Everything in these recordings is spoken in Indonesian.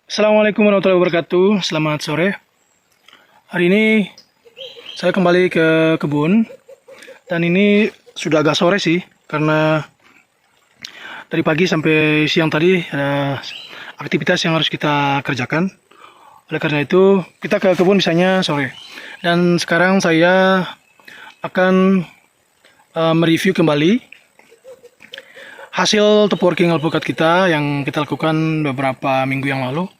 Assalamualaikum warahmatullahi wabarakatuh. Selamat sore. Hari ini saya kembali ke kebun dan ini sudah agak sore sih karena dari pagi sampai siang tadi ada aktivitas yang harus kita kerjakan. Oleh karena itu kita ke kebun misalnya sore. Dan sekarang saya akan mereview kembali hasil top working alpukat kita yang kita lakukan beberapa minggu yang lalu.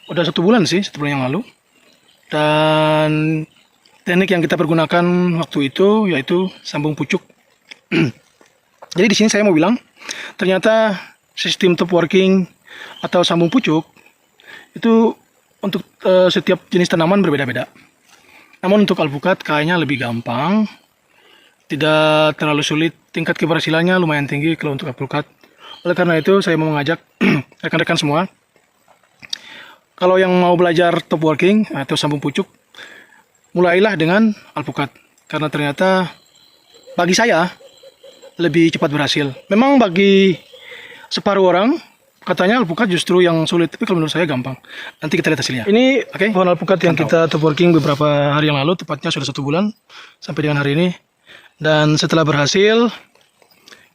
Udah 1 bulan sih, 1 bulan yang lalu. Dan teknik yang kita pergunakan waktu itu yaitu sambung pucuk. Jadi di sini saya mau bilang, ternyata sistem top working atau sambung pucuk itu untuk setiap jenis tanaman berbeda-beda. Namun untuk alpukat kayaknya lebih gampang, tidak terlalu sulit, tingkat keberhasilannya lumayan tinggi kalau untuk alpukat. Oleh karena itu saya mau mengajak rekan-rekan semua, kalau yang mau belajar top working atau sambung pucuk, mulailah dengan alpukat. Karena ternyata bagi saya lebih cepat berhasil. Memang bagi separuh orang katanya alpukat justru yang sulit, tapi kalau menurut saya gampang. Nanti kita lihat hasilnya. Ini pohon alpukat yang kita top working beberapa hari yang lalu, tepatnya sudah 1 bulan sampai dengan hari ini. Dan setelah berhasil,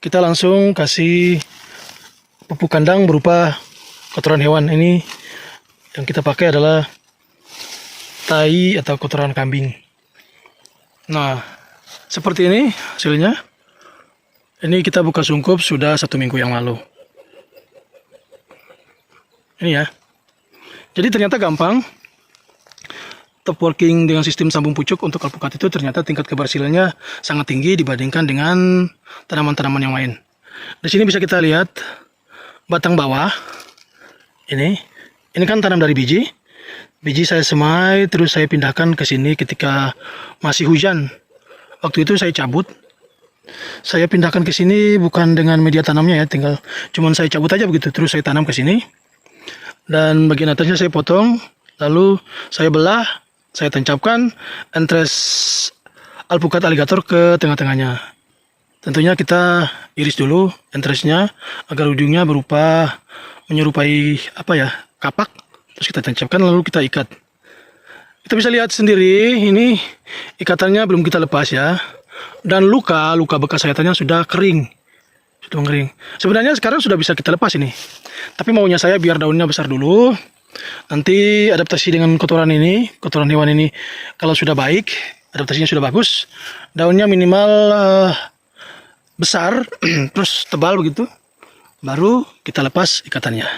kita langsung kasih pupuk kandang berupa kotoran hewan. Ini yang kita pakai adalah tai atau kotoran kambing. Nah, seperti ini hasilnya. Ini kita buka sungkup sudah 1 minggu yang lalu. Ini ya. Jadi ternyata gampang. Top working dengan sistem sambung pucuk untuk alpukat itu ternyata tingkat keberhasilannya sangat tinggi dibandingkan dengan tanaman-tanaman yang lain. Di sini bisa kita lihat batang bawah. Ini kan tanam dari biji. Biji saya semai, terus saya pindahkan ke sini ketika masih hujan. Waktu itu saya cabut. Saya pindahkan ke sini bukan dengan media tanamnya ya, tinggal cuman saya cabut aja begitu, terus saya tanam ke sini. Dan bagian atasnya saya potong, lalu saya belah, saya tancapkan entres alpukat aligator ke tengah-tengahnya. Tentunya kita iris dulu entresnya agar ujungnya berupa menyerupai kapak. Terus kita tancapkan lalu kita ikat. Kita bisa lihat sendiri ini ikatannya belum kita lepas ya. Dan luka bekas sayatannya sudah kering. Sudah mengering. Sebenarnya sekarang sudah bisa kita lepas ini. Tapi maunya saya biar daunnya besar dulu. Nanti adaptasi dengan kotoran ini, kotoran hewan ini kalau sudah baik, adaptasinya sudah bagus, daunnya minimal besar, terus tebal begitu, baru kita lepas ikatannya.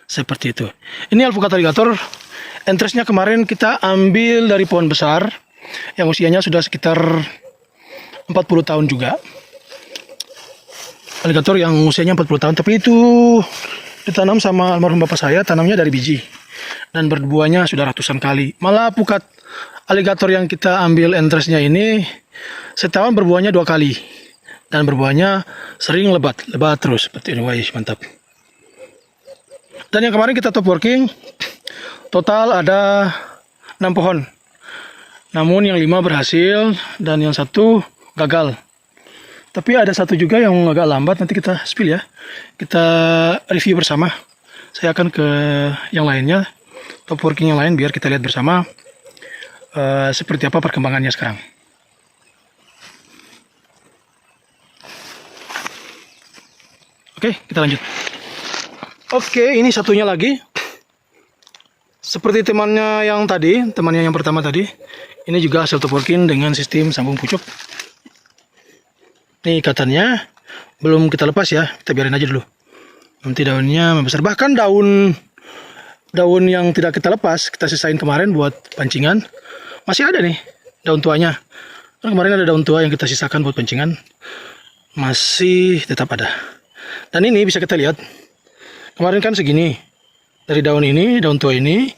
Seperti itu. Ini alpukat aligator, entresnya kemarin kita ambil dari pohon besar, yang usianya sudah sekitar 40 tahun juga. Aligator yang usianya 40 tahun, tapi itu ditanam sama almarhum bapak saya, tanamnya dari biji. Dan berbuahnya sudah ratusan kali. Malah alpukat aligator yang kita ambil entresnya ini, setahun berbuahnya 2 kali. Dan berbuahnya sering lebat terus. Seperti ini, wah mantap. Dan yang kemarin kita top working, total ada 6 pohon. Namun yang 5 berhasil dan yang 1 gagal. Tapi ada 1 juga yang agak lambat, nanti kita spill ya. Kita review bersama. Saya akan ke yang lainnya, top working yang lain, biar kita lihat bersama seperti apa perkembangannya sekarang. Oke, kita lanjut. Oke, ini satunya lagi. Seperti temannya yang tadi, temannya yang pertama tadi. Ini juga hasil top working dengan sistem sambung pucuk. Ini ikatannya belum kita lepas ya, kita biarin aja dulu. Nanti daunnya membesar. Bahkan daun yang tidak kita lepas, kita sisain kemarin buat pancingan, masih ada nih daun tuanya. Karena kemarin ada daun tua yang kita sisakan buat pancingan, masih tetap ada. Dan ini bisa kita lihat, kemarin kan segini dari daun ini, daun tua ini,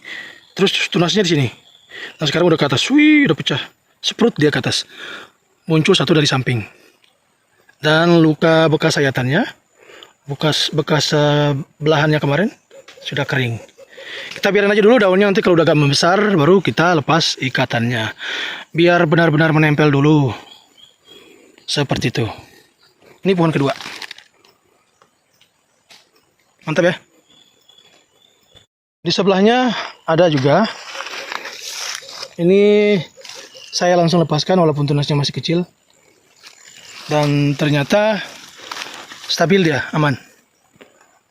terus tunasnya di sini. Nah sekarang udah ke atas, wih, udah pecah, seprut dia ke atas, muncul 1 dari samping. Dan luka bekas sayatannya, bekas belahannya kemarin sudah kering. Kita biarin aja dulu daunnya, nanti kalau udah agak membesar baru kita lepas ikatannya. Biar benar-benar menempel dulu. Seperti itu. Ini pohon kedua. Mantap ya. Di sebelahnya ada juga. Ini saya langsung lepaskan walaupun tunasnya masih kecil. Dan ternyata stabil dia, aman.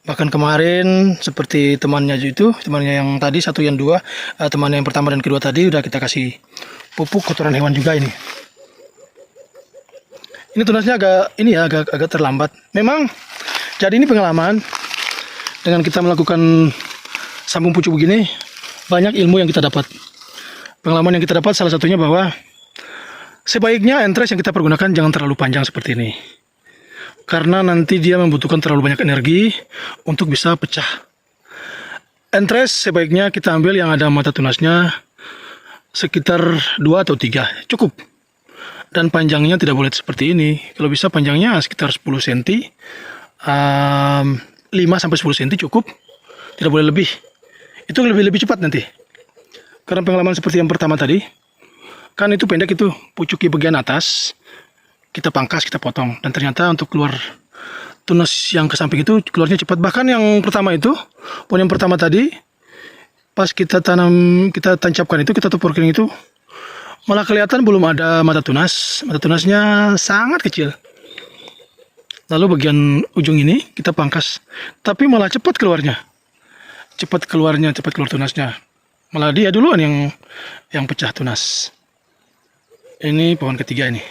Bahkan kemarin seperti temannya itu, temannya yang tadi satu yang dua, temannya yang pertama dan kedua tadi udah kita kasih pupuk kotoran hewan juga ini. Ini tunasnya agak terlambat. Memang jadi ini pengalaman dengan kita melakukan sambung pucuk begini, banyak ilmu yang kita dapat. Pengalaman yang kita dapat salah satunya bahwa sebaiknya entres yang kita pergunakan jangan terlalu panjang seperti ini. Karena nanti dia membutuhkan terlalu banyak energi untuk bisa pecah. Entres sebaiknya kita ambil yang ada mata tunasnya sekitar 2 atau 3, cukup. Dan panjangnya tidak boleh seperti ini. Kalau bisa panjangnya sekitar 10 cm, 5-10 cm cukup. Tidak boleh lebih. Itu lebih cepat nanti. Karena pengalaman seperti yang pertama tadi, kan itu pendek itu, pucuk di bagian atas. Kita pangkas, kita potong, dan ternyata untuk keluar tunas yang ke samping itu keluarnya cepat. Bahkan yang pertama itu, pohon yang pertama tadi, pas kita tancapkan itu, kita tuburkan itu, malah kelihatan belum ada mata tunas. Mata tunasnya sangat kecil. Lalu bagian ujung ini kita pangkas, tapi malah cepat keluar tunasnya. Malah dia duluan yang pecah tunas. Ini pohon ketiga ini.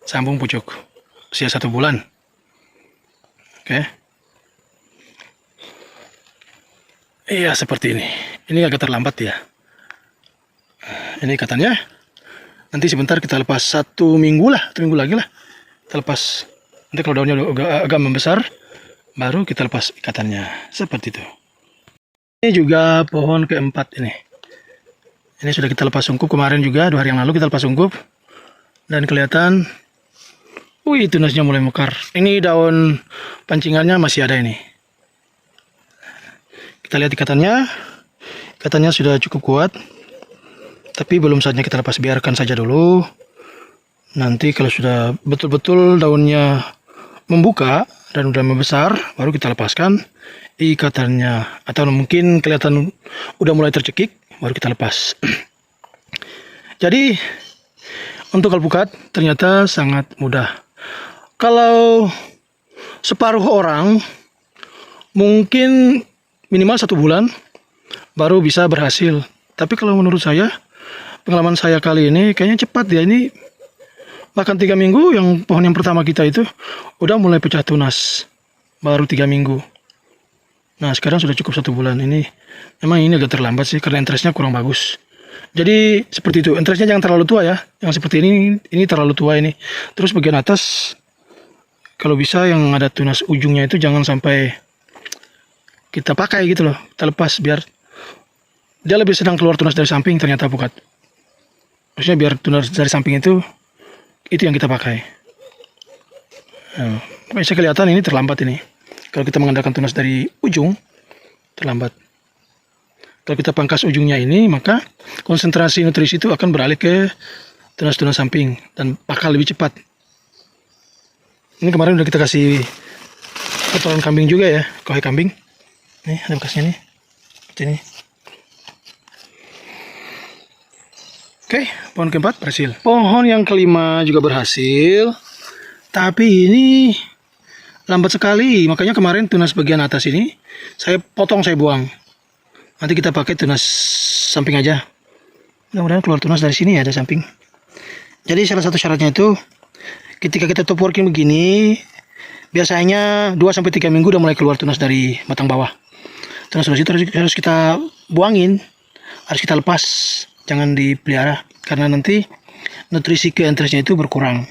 Sambung pucuk usia 1 bulan. Oke. Iya seperti ini. Ini agak terlambat ya. Ini ikatannya. Nanti sebentar kita lepas 1 minggu lagi lah. Kita lepas. Nanti kalau daunnya agak membesar, baru kita lepas ikatannya. Seperti itu. Ini juga pohon keempat ini. Ini sudah kita lepas sungkup kemarin juga, 2 hari yang lalu kita lepas sungkup. Dan kelihatan, wih tunasnya mulai mekar. Ini daun pancingannya masih ada ini. Kita lihat ikatannya. Ikatannya sudah cukup kuat. Tapi belum saatnya kita lepas, biarkan saja dulu. Nanti kalau sudah betul-betul daunnya membuka dan udah membesar, baru kita lepaskan ikatannya. Atau mungkin kelihatan udah mulai tercekik, baru kita lepas. Jadi untuk alpukat ternyata sangat mudah. Kalau separuh orang mungkin minimal 1 bulan baru bisa berhasil. Tapi kalau menurut saya, pengalaman saya kali ini kayaknya cepat ya. Ini bahkan 3 minggu, yang pohon yang pertama kita itu udah mulai pecah tunas. Baru 3 minggu. Nah sekarang sudah cukup 1 bulan. Memang ini agak terlambat sih karena entresnya kurang bagus. Jadi seperti itu, entresnya jangan terlalu tua ya. Yang seperti ini terlalu tua ini. Terus bagian atas, kalau bisa yang ada tunas ujungnya itu jangan sampai kita pakai gitu loh. Kita lepas biar dia lebih sedang keluar tunas dari samping ternyata alpukat. Maksudnya biar tunas dari samping itu yang kita pakai. Nah, bisa kelihatan ini terlambat ini. Kalau kita mengandalkan tunas dari ujung, terlambat. Kalau kita pangkas ujungnya ini, maka konsentrasi nutrisi itu akan beralih ke tunas-tunas samping dan bakal lebih cepat. Ini kemarin udah kita kasih kotoran kambing juga ya, kohai kambing. Nih ada bekasnya nih, seperti ini. Oke, pohon keempat berhasil. Pohon yang kelima juga berhasil, tapi ini lambat sekali. Makanya kemarin tunas bagian atas ini saya potong, saya buang. Nanti kita pakai tunas samping aja. Mudah-mudahan keluar tunas dari sini ya, ada samping. Jadi salah satu syaratnya itu ketika kita top working begini, biasanya 2-3 minggu udah mulai keluar tunas dari batang bawah. Tunas-tunas itu harus kita buangin, harus kita lepas, jangan dipelihara karena nanti nutrisi ke entresnya itu berkurang.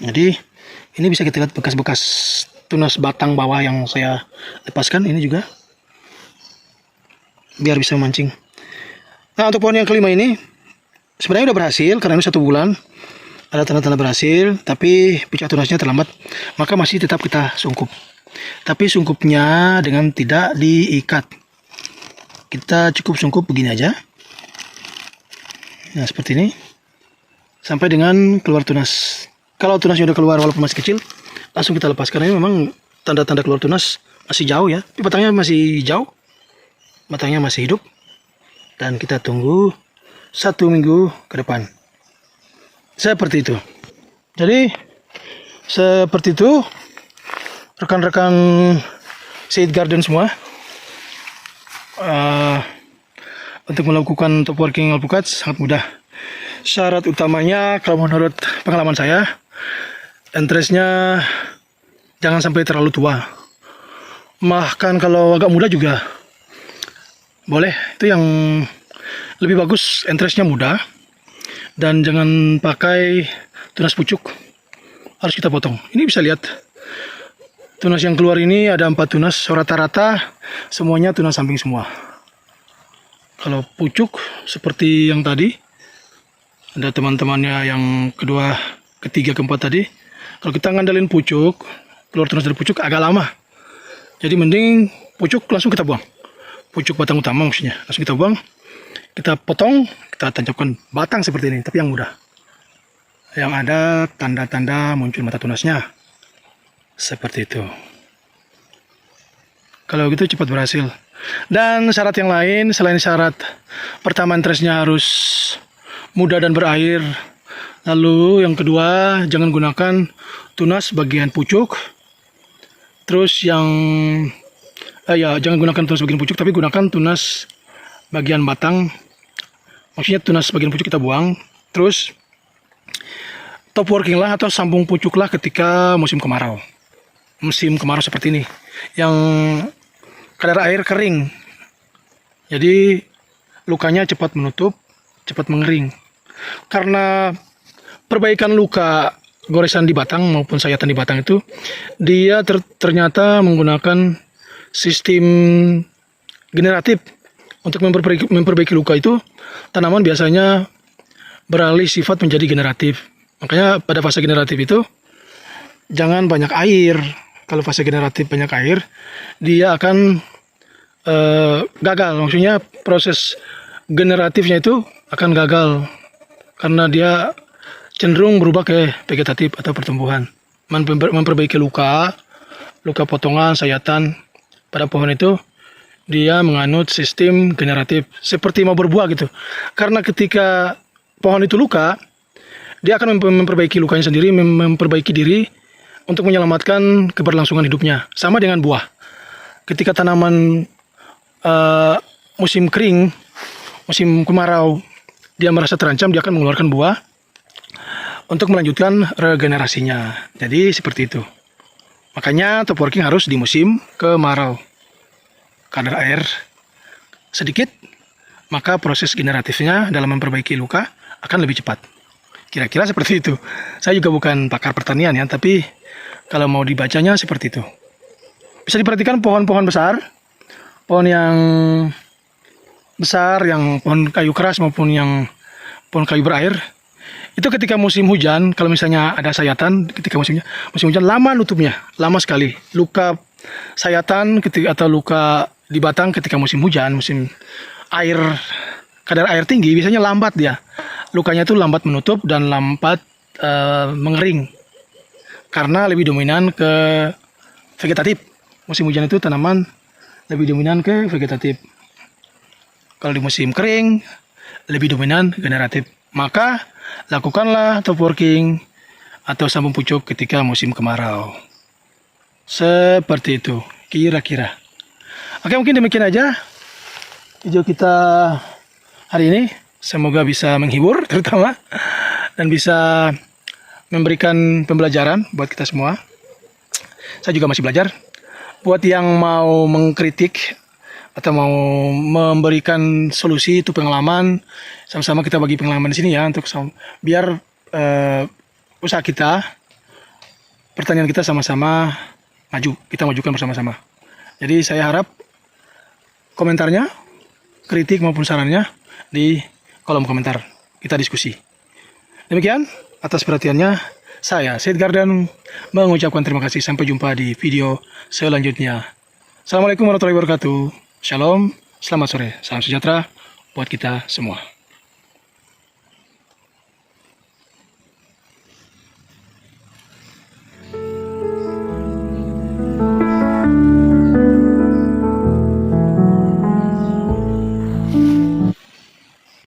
Jadi ini bisa kita lihat bekas-bekas tunas batang bawah yang saya lepaskan ini juga, biar bisa memancing. Nah untuk pohon yang kelima ini sebenarnya udah berhasil karena ini 1 bulan, ada tanda-tanda berhasil, tapi pecah tunasnya terlambat, maka masih tetap kita sungkup. Tapi sungkupnya dengan tidak diikat. Kita cukup sungkup begini aja. Nah seperti ini sampai dengan keluar tunas. Kalau tunasnya udah keluar walaupun masih kecil, langsung kita lepas karena ini memang tanda-tanda keluar tunas masih jauh ya. Tapi batangnya masih jauh. batangnya masih hidup, dan kita tunggu 1 minggu ke depan. Seperti itu. Jadi seperti itu rekan-rekan Seed Garden semua. Untuk melakukan top working alpukat sangat mudah. Syarat utamanya kalau menurut pengalaman saya, entrestnya jangan sampai terlalu tua. Bahkan kalau agak muda juga boleh. Itu yang lebih bagus, entrestnya muda. Dan jangan pakai tunas pucuk, harus kita potong. Ini bisa lihat tunas yang keluar ini ada 4 tunas, rata-rata semuanya tunas samping semua. Kalau pucuk seperti yang tadi, ada teman-temannya yang kedua, ketiga, keempat tadi. Kalau kita ngandelin pucuk, keluar tunas dari pucuk agak lama. Jadi mending pucuk langsung kita buang. Pucuk batang utama maksudnya, langsung kita buang. Kita potong, kita tancapkan batang seperti ini, tapi yang mudah. Yang ada tanda-tanda muncul mata tunasnya. Seperti itu. Kalau gitu cepat berhasil. Dan syarat yang lain, selain syarat pertama entrestnya harus muda dan berair. Lalu yang kedua, jangan gunakan tunas bagian pucuk. Terus yang jangan gunakan tunas bagian pucuk, tapi gunakan tunas bagian batang. Maksudnya tunas bagian pucuk kita buang. Terus top working lah atau sambung pucuk lah ketika musim kemarau. Musim kemarau seperti ini, yang kadar air kering, jadi lukanya cepat menutup, cepat mengering. Karena perbaikan luka goresan di batang maupun sayatan di batang itu, dia ternyata menggunakan sistem generatif. Untuk memperbaiki luka itu, tanaman biasanya beralih sifat menjadi generatif. Makanya pada fase generatif itu jangan banyak air. Kalau fase generatif banyak air, dia akan gagal. Maksudnya proses generatifnya itu akan gagal karena dia cenderung berubah ke vegetatif atau pertumbuhan. Memperbaiki luka potongan, sayatan pada pohon itu, dia menganut sistem generatif seperti mau berbuah gitu. Karena ketika pohon itu luka, dia akan memperbaiki lukanya sendiri, memperbaiki diri untuk menyelamatkan keberlangsungan hidupnya. Sama dengan buah. Ketika tanaman musim kering, musim kemarau, dia merasa terancam, dia akan mengeluarkan buah untuk melanjutkan regenerasinya. Jadi seperti itu. Makanya top working harus di musim kemarau. Kadar air sedikit, maka proses generatifnya dalam memperbaiki luka akan lebih cepat. Kira-kira seperti itu. Saya juga bukan pakar pertanian ya, tapi kalau mau dibacanya seperti itu. Bisa diperhatikan pohon-pohon besar, pohon yang besar, yang pohon kayu keras maupun yang pohon kayu berair. Itu ketika musim hujan, kalau misalnya ada sayatan, ketika musim hujan lama nutupnya, lama sekali. Luka sayatan atau luka di batang ketika musim hujan, musim air, kadar air tinggi, biasanya lambat dia. Lukanya itu lambat menutup dan lambat mengering. Karena lebih dominan ke vegetatif. Musim hujan itu tanaman lebih dominan ke vegetatif. Kalau di musim kering, lebih dominan generatif. Maka lakukanlah top working atau sambung pucuk ketika musim kemarau. Seperti itu, kira-kira. Oke, mungkin demikian aja video kita hari ini. Semoga bisa menghibur terutama, dan bisa memberikan pembelajaran buat kita semua. Saya juga masih belajar. Buat yang mau mengkritik atau mau memberikan solusi, itu pengalaman. Sama-sama kita bagi pengalaman di sini ya, untuk biar usaha kita, pertanian kita sama-sama maju. Kita majukan bersama-sama. Jadi saya harap komentarnya, kritik maupun sarannya di kolom komentar. Kita diskusi. Demikian, atas perhatiannya, saya Seed Garden mengucapkan terima kasih. Sampai jumpa di video selanjutnya. Assalamualaikum warahmatullahi wabarakatuh. Shalom, selamat sore, salam sejahtera buat kita semua.